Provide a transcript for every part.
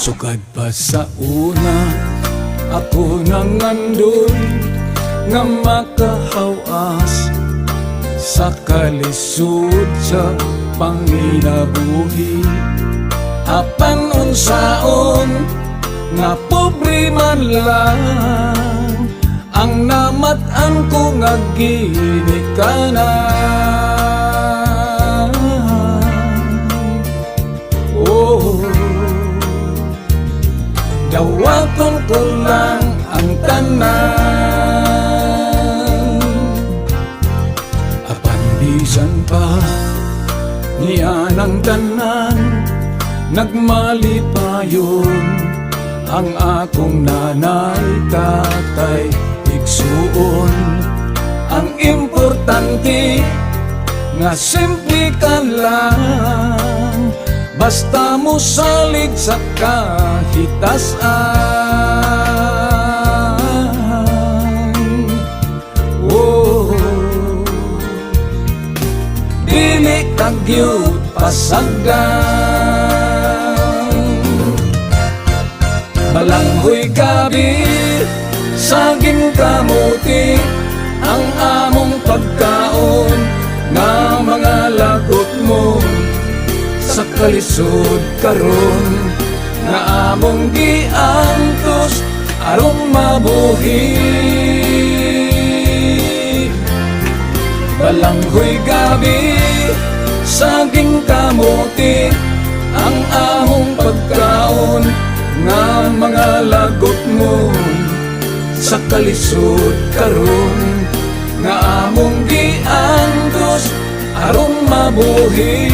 Sukad pa sa una, ako nang andun nga makahawas sa kalisod sa panginabuhi. Apan unsaon nga pobre man lang ang namat-an ko nga ginikanan. Oh, dawaton ko lang ang tanan. Apan bisan pa niya ng tanan, nagmalipayon ang akong nanay, tatay, igsuon. Ang importante nga simple ka lang, basta mo salig sa kahitasan. Oh, dili kagyud pasagdan. Balanghoy gabi, saging kamuti, ang among pagkaon nga mga lagot mo sa kalisod karon nga among giantos aron mabuhi. Balanghoy gabi, saging kamuti, ang among pagkaon nga mga lagot mo sa kalisod karon nga among giantos aron mabuhi.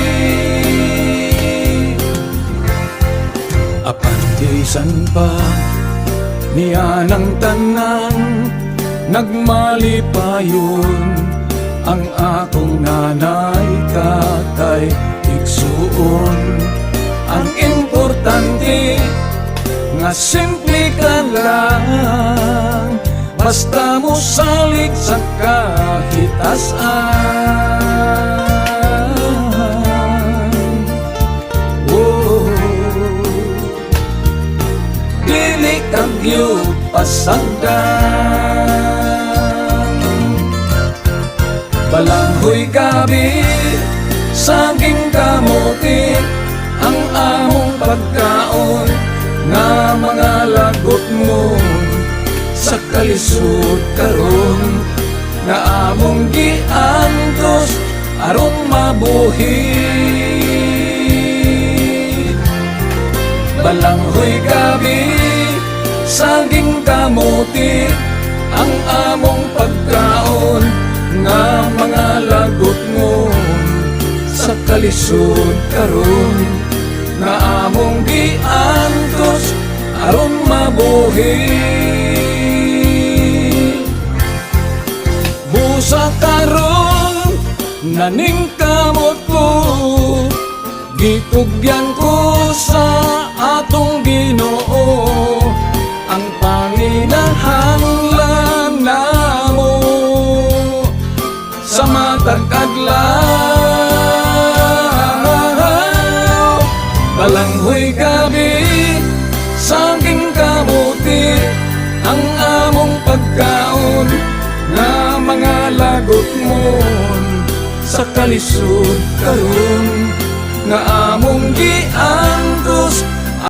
Apan bisan pa niya ng tanan, nagmalipayon ang akong nanay, tatay, igsuon. Ang importante nga simple ka lang, basta mo salig sa kahitasan. Oh, dili kagyud pasagdan. Balanghoy gabi, saging kamuti, ang among pagkaon nga mga lagot mo sa kalisod karon nga among giantos aron mabuhi. Balanghoy gabi, saging kamuti, ang among pagkaon nga mga lagot mo sa kalisod karon nga among giantos aron mabuhi. Busa karon naning kamot ko, gitugyan ko sa atong Ginoo, ang panginahanglan namo sa matag adlaw. Balanghoy gabi, saging kamuti, ang among pagkaon nga mga lagot mo sa kalisod karon nga among giantos